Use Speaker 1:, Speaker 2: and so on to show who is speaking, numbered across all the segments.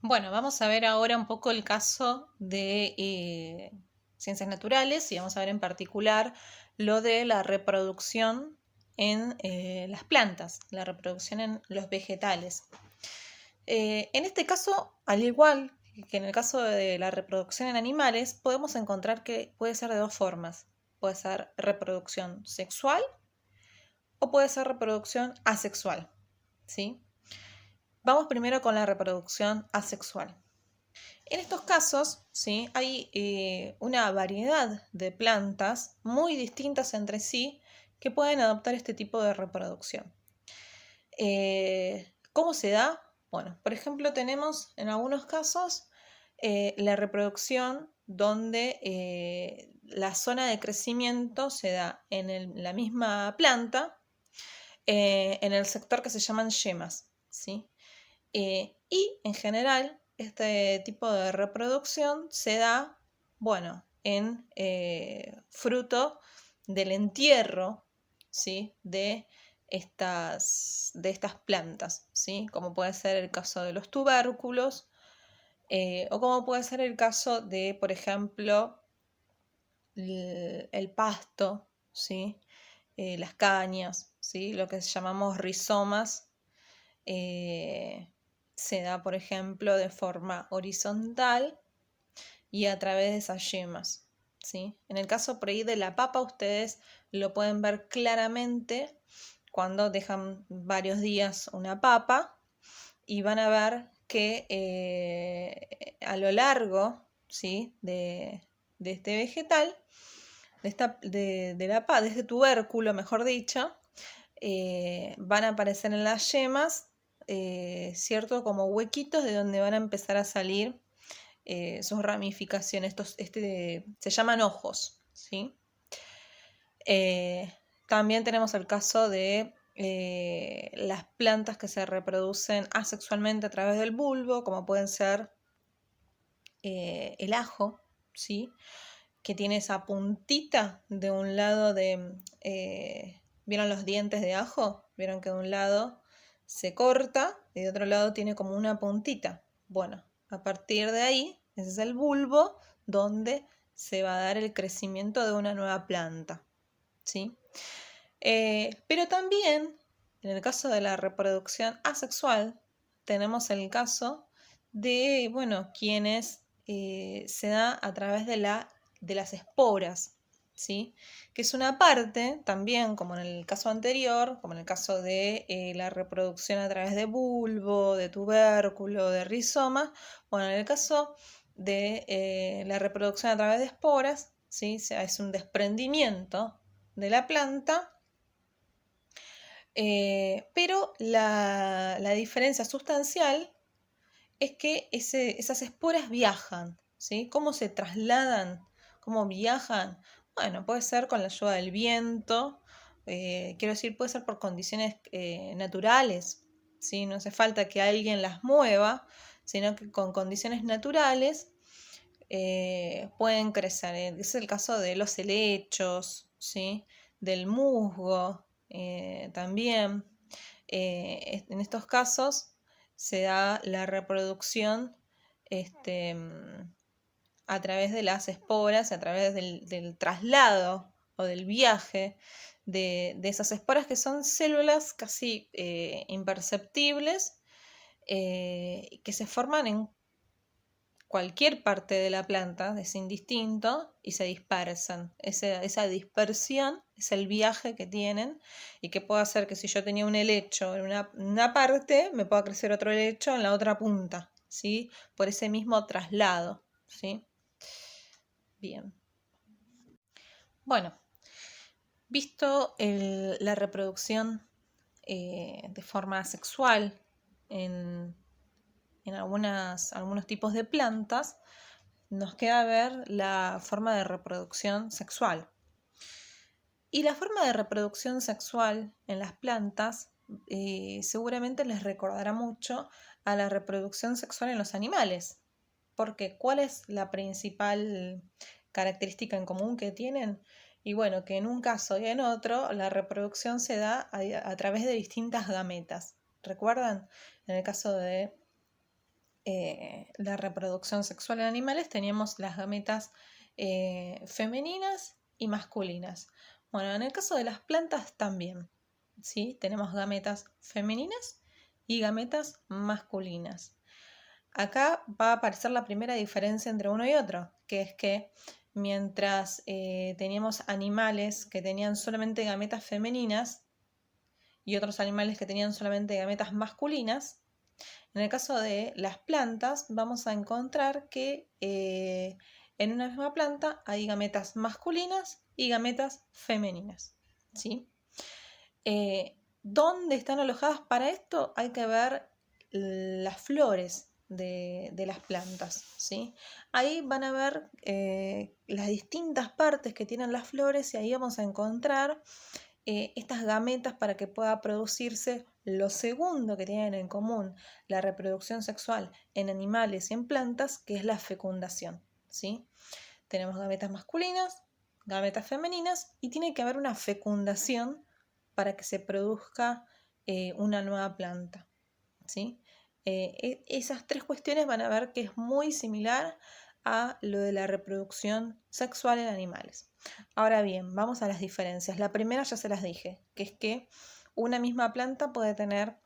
Speaker 1: Bueno, vamos a ver ahora un poco el caso de ciencias naturales y vamos a ver en particular lo de la reproducción en las plantas, la reproducción en los vegetales. En este caso, al igual que en el caso de la reproducción en animales, podemos encontrar que puede ser de dos formas. Puede ser reproducción sexual o puede ser reproducción asexual, ¿sí? Vamos primero con la reproducción asexual. En estos casos, ¿sí? Hay una variedad de plantas muy distintas entre sí que pueden adoptar este tipo de reproducción. ¿Cómo se da? Bueno, por ejemplo, tenemos en algunos casos la reproducción donde la zona de crecimiento se da en la misma planta, en el sector que se llaman yemas, ¿sí? Y en general, este tipo de reproducción se da, bueno, en fruto del entierro, ¿sí? De estas plantas, ¿sí? Como puede ser el caso de los tubérculos, o como puede ser el caso de, por ejemplo, el pasto, ¿sí? Las cañas, ¿sí? Lo que llamamos rizomas. eh, Se da, por ejemplo, de forma horizontal y a través de esas yemas, ¿sí? En el caso por ahí de la papa, ustedes lo pueden ver claramente cuando dejan varios días una papa y van a ver que a lo largo, ¿sí? de este vegetal, de este tubérculo, mejor dicho, van a aparecer en las yemas, ¿cierto? Como huequitos de donde van a empezar a salir sus ramificaciones. Se llaman ojos, ¿sí? También tenemos el caso de las plantas que se reproducen asexualmente a través del bulbo, como pueden ser el ajo, ¿sí? Que tiene esa puntita de un lado ¿vieron los dientes de ajo? ¿Vieron que de un lado se corta y de otro lado tiene como una puntita? Bueno, a partir de ahí, ese es el bulbo donde se va a dar el crecimiento de una nueva planta, ¿sí? Pero también, en el caso de la reproducción asexual, tenemos el caso de, bueno, quienes se da a través de las esporas, ¿sí? Que es una parte, también, como en el caso anterior, como en el caso de la reproducción a través de bulbo, de tubérculo, de rizoma, bueno, en el caso de la reproducción a través de esporas, ¿sí? O sea, es un desprendimiento de la planta, pero la diferencia sustancial es que esas esporas viajan, ¿sí? ¿Cómo se trasladan? ¿Cómo viajan? Bueno, puede ser con la ayuda del viento, quiero decir, puede ser por condiciones naturales, ¿sí? No hace falta que alguien las mueva, sino que con condiciones naturales pueden crecer. Es el caso de los helechos, ¿sí? Del musgo también. En estos casos se da la reproducción a través de las esporas, a través del traslado o del viaje de esas esporas, que son células casi imperceptibles, que se forman en cualquier parte de la planta, es indistinto, y se dispersan. Esa dispersión es el viaje que tienen y que puede hacer que si yo tenía un helecho en una parte, me pueda crecer otro helecho en la otra punta, ¿sí? Por ese mismo traslado, ¿sí? Bien. Bueno, visto la reproducción de forma sexual en algunos tipos de plantas, nos queda ver la forma de reproducción sexual. Y la forma de reproducción sexual en las plantas seguramente les recordará mucho a la reproducción sexual en los animales. Porque ¿cuál es la principal característica en común que tienen? Y bueno, que en un caso y en otro la reproducción se da a través de distintas gametas. ¿Recuerdan? En el caso de la reproducción sexual en animales, teníamos las gametas femeninas y masculinas. Bueno, en el caso de las plantas también, ¿sí? Tenemos gametas femeninas y gametas masculinas. Acá va a aparecer la primera diferencia entre uno y otro, que es que mientras teníamos animales que tenían solamente gametas femeninas y otros animales que tenían solamente gametas masculinas, en el caso de las plantas vamos a encontrar que en una misma planta hay gametas masculinas y gametas femeninas, ¿sí? ¿Dónde están alojadas para esto? Hay que ver las flores de las plantas, ¿sí? Ahí van a ver las distintas partes que tienen las flores y ahí vamos a encontrar estas gametas para que pueda producirse lo segundo que tienen en común la reproducción sexual en animales y en plantas, que es la fecundación, ¿sí? Tenemos gametas masculinas, gametas femeninas y tiene que haber una fecundación para que se produzca una nueva planta, ¿sí? Esas tres cuestiones van a ver que es muy similar a lo de la reproducción sexual en animales. Ahora bien, vamos a las diferencias. La primera ya se las dije, que es que una misma planta puede tener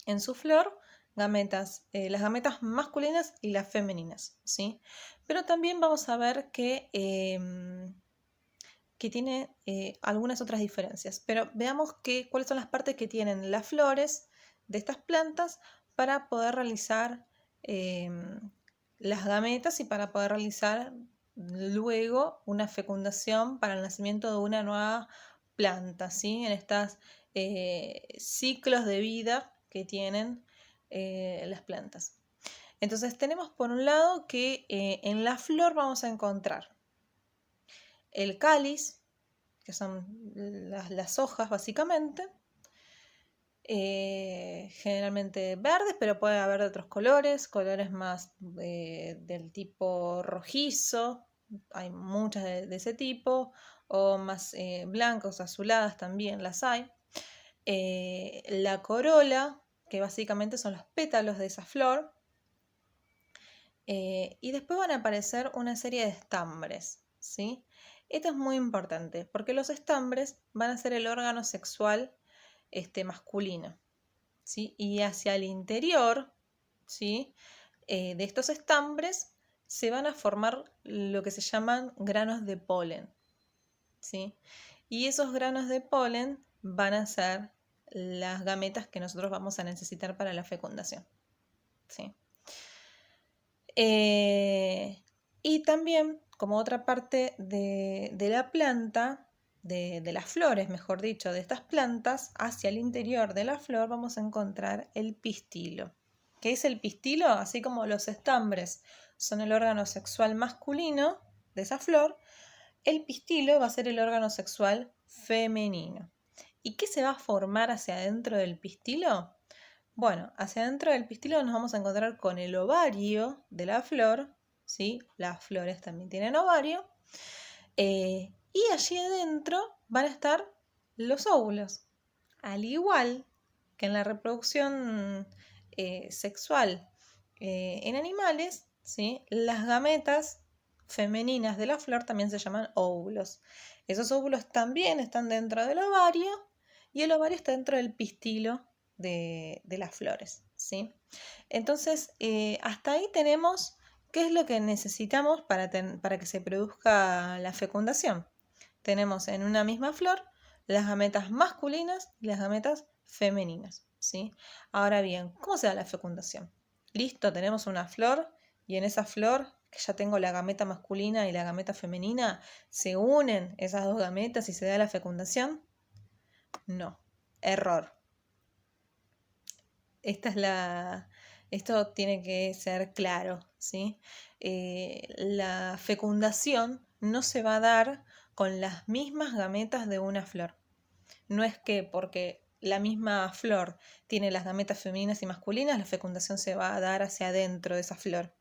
Speaker 1: en su flor gametas, las gametas masculinas y las femeninas, ¿sí? Pero también vamos a ver que tiene algunas otras diferencias. Pero veamos cuáles son las partes que tienen las flores de estas plantas para poder realizar las gametas y para poder realizar luego una fecundación para el nacimiento de una nueva planta, ¿sí? En estos ciclos de vida que tienen las plantas. Entonces tenemos por un lado que en la flor vamos a encontrar el cáliz, que son las hojas básicamente, generalmente verdes, pero puede haber de otros colores más del tipo rojizo, hay muchas de ese tipo, o más blancas, azuladas también las hay. La corola, que básicamente son los pétalos de esa flor, y después van a aparecer una serie de estambres, ¿sí? Esto es muy importante porque los estambres van a ser el órgano sexual masculino, ¿sí? Y hacia el interior, ¿sí? De estos estambres se van a formar lo que se llaman granos de polen, ¿sí? Y esos granos de polen van a ser las gametas que nosotros vamos a necesitar para la fecundación, ¿sí? Y también, como otra parte de la planta, de las flores, mejor dicho, de estas plantas, hacia el interior de la flor vamos a encontrar el pistilo. ¿Qué es el pistilo? Así como los estambres son el órgano sexual masculino de esa flor, el pistilo va a ser el órgano sexual femenino. ¿Y qué se va a formar hacia adentro del pistilo? Bueno, hacia adentro del pistilo nos vamos a encontrar con el ovario de la flor, ¿sí? Las flores también tienen ovario. Y allí adentro van a estar los óvulos. Al igual que en la reproducción sexual en animales, ¿sí? Las gametas femeninas de la flor también se llaman óvulos. Esos óvulos también están dentro del ovario y el ovario está dentro del pistilo de las flores, ¿sí? Entonces, hasta ahí tenemos qué es lo que necesitamos para que se produzca la fecundación. Tenemos en una misma flor las gametas masculinas y las gametas femeninas, ¿sí? Ahora bien, ¿cómo se da la fecundación? Listo, tenemos una flor y en esa flor, que ya tengo la gameta masculina y la gameta femenina, ¿se unen esas dos gametas y se da la fecundación? No, error. Esto tiene que ser claro, ¿sí? La fecundación no se va a dar con las mismas gametas de una flor. No es que porque la misma flor tiene las gametas femeninas y masculinas, la fecundación se va a dar hacia adentro de esa flor.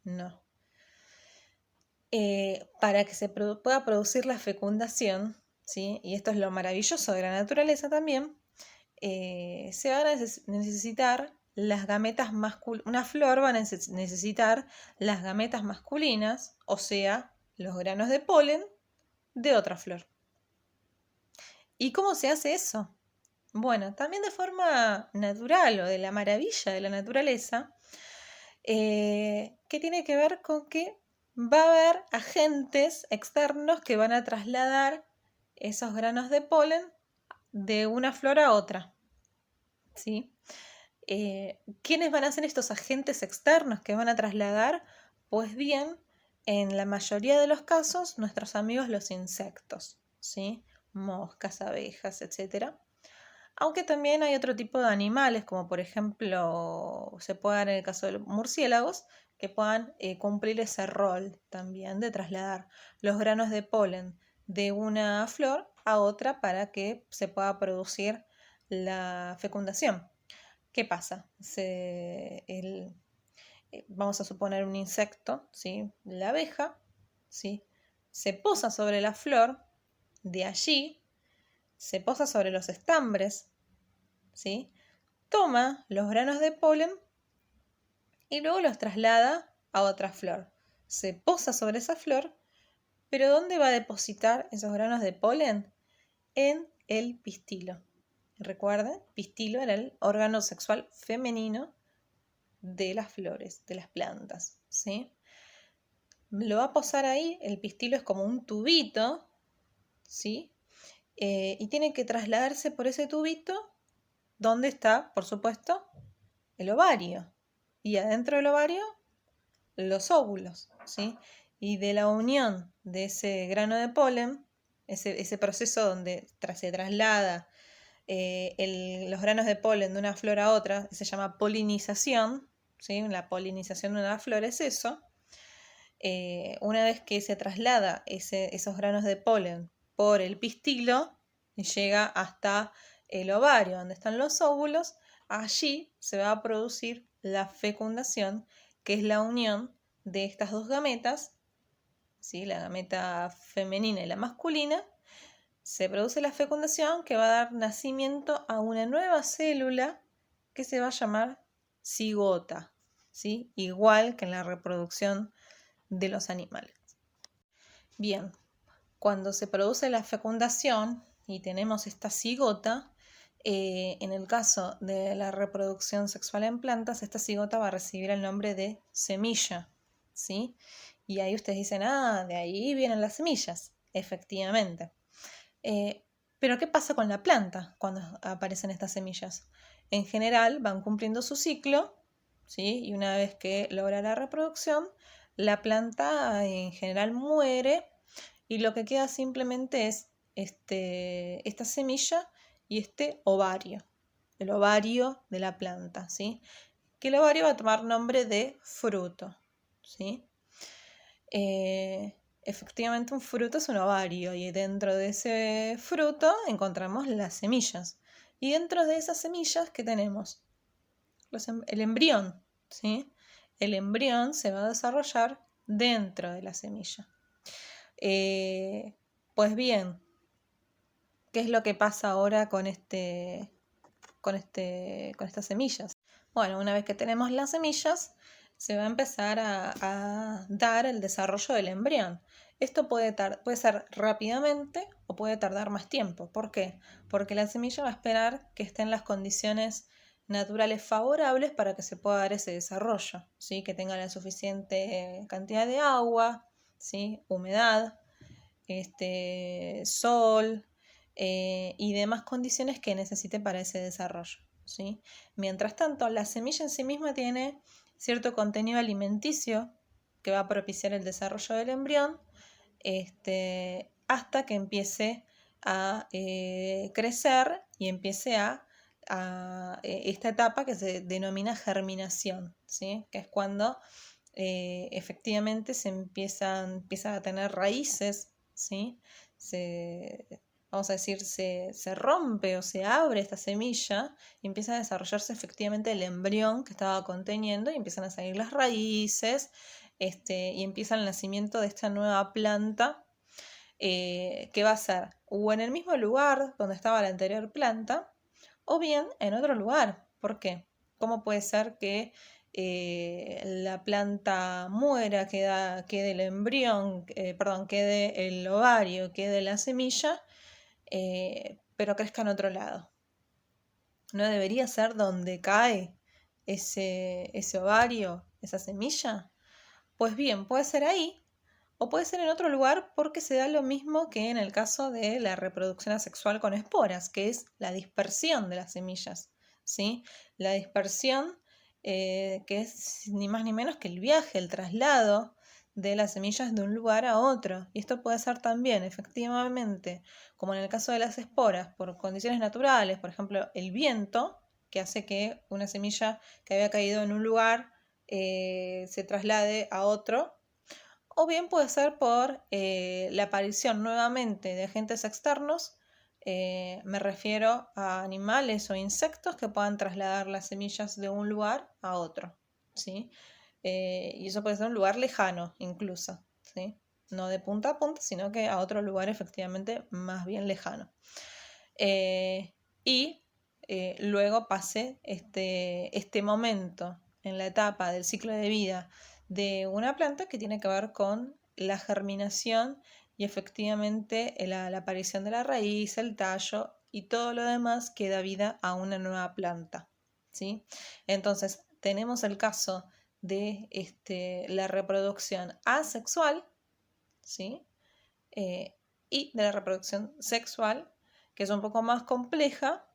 Speaker 1: No. Para que se pueda producir la fecundación, ¿sí? Y esto es lo maravilloso de la naturaleza también, se van a necesitar las gametas masculinas. Una flor va a necesitar las gametas masculinas, o sea, los granos de polen de otra flor. ¿Y cómo se hace eso? Bueno, también de forma natural o de la maravilla de la naturaleza, que tiene que ver con que va a haber agentes externos que van a trasladar esos granos de polen de una flor a otra. ¿Sí? ¿Quiénes van a ser estos agentes externos que van a trasladar? Pues bien, en la mayoría de los casos, nuestros amigos los insectos, ¿sí? Moscas, abejas, etc. Aunque también hay otro tipo de animales, como por ejemplo, se puede dar en el caso de los murciélagos, que puedan cumplir ese rol también de trasladar los granos de polen de una flor a otra para que se pueda producir la fecundación. ¿Qué pasa? Vamos a suponer un insecto, ¿sí? La abeja, ¿sí? Se posa sobre la flor, de allí se posa sobre los estambres, ¿sí? Toma los granos de polen y luego los traslada a otra flor. Se posa sobre esa flor, pero ¿dónde va a depositar esos granos de polen? En el pistilo. Recuerden, pistilo era el órgano sexual femenino de las flores, de las plantas, ¿sí? Lo va a posar ahí, el pistilo es como un tubito, ¿sí? Y tiene que trasladarse por ese tubito, donde está, por supuesto, el ovario. Y adentro del ovario, los óvulos, ¿sí? Y de la unión de ese grano de polen, ese proceso donde se traslada los granos de polen de una flor a otra, se llama polinización, ¿sí? La polinización de una flor es eso. Una vez que se traslada esos granos de polen por el pistilo y llega hasta el ovario donde están los óvulos, allí se va a producir la fecundación, que es la unión de estas dos gametas, ¿sí? La gameta femenina y la masculina. Se produce la fecundación que va a dar nacimiento a una nueva célula que se va a llamar cigota, ¿sí? Igual que en la reproducción de los animales. Bien, cuando se produce la fecundación y tenemos esta cigota, en el caso de la reproducción sexual en plantas, esta cigota va a recibir el nombre de semilla, ¿sí? Y ahí ustedes dicen, de ahí vienen las semillas, efectivamente. Pero ¿qué pasa con la planta cuando aparecen estas semillas? En general van cumpliendo su ciclo, ¿sí? Y una vez que logra la reproducción, la planta en general muere y lo que queda simplemente es esta semilla y este ovario, el ovario de la planta, ¿sí? Que el ovario va a tomar nombre de fruto, ¿sí? Efectivamente un fruto es un ovario y dentro de ese fruto encontramos las semillas. Y dentro de esas semillas, ¿qué tenemos? El embrión, ¿sí? El embrión se va a desarrollar dentro de la semilla. Pues bien, ¿qué es lo que pasa ahora con estas semillas? Bueno, una vez que tenemos las semillas, se va a empezar a dar el desarrollo del embrión. Esto puede ser rápidamente o puede tardar más tiempo. ¿Por qué? Porque la semilla va a esperar que estén las condiciones naturales favorables para que se pueda dar ese desarrollo, ¿sí? Que tenga la suficiente cantidad de agua, ¿sí? Humedad, sol y demás condiciones que necesite para ese desarrollo, ¿sí? Mientras tanto, la semilla en sí misma tiene cierto contenido alimenticio que va a propiciar el desarrollo del embrión hasta que empiece a crecer y empiece a esta etapa que se denomina germinación, ¿sí? Que es cuando efectivamente se empieza a tener raíces, ¿sí? Vamos a decir, se rompe o se abre esta semilla y empieza a desarrollarse efectivamente el embrión que estaba conteniendo y empiezan a salir las raíces y empieza el nacimiento de esta nueva planta que va a ser o en el mismo lugar donde estaba la anterior planta o bien en otro lugar. ¿Por qué? ¿Cómo puede ser que la planta muera, quede el embrión, quede el ovario, quede la semilla, pero crezca en otro lado? ¿No debería ser donde cae ese ovario, esa semilla? Pues bien, puede ser ahí o puede ser en otro lugar porque se da lo mismo que en el caso de la reproducción asexual con esporas, que es la dispersión de las semillas, ¿sí? La dispersión, que es ni más ni menos que el viaje, el traslado de las semillas de un lugar a otro. Y esto puede ser también, efectivamente, como en el caso de las esporas, por condiciones naturales, por ejemplo, el viento, que hace que una semilla que había caído en un lugar se traslade a otro, o bien puede ser por la aparición nuevamente de agentes externos. Me refiero a animales o insectos que puedan trasladar las semillas de un lugar a otro, ¿sí? Y eso puede ser un lugar lejano incluso, ¿sí? No de punta a punta, sino que a otro lugar efectivamente más bien lejano. Y luego pase este momento en la etapa del ciclo de vida de una planta que tiene que ver con la germinación y efectivamente la aparición de la raíz, el tallo y todo lo demás que da vida a una nueva planta, ¿sí? Entonces tenemos el caso de la reproducción asexual, ¿sí? Y de la reproducción sexual, que es un poco más compleja,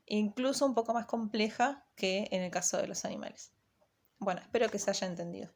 Speaker 1: incluso un poco más compleja que en el caso de los animales. Bueno, espero que se haya entendido.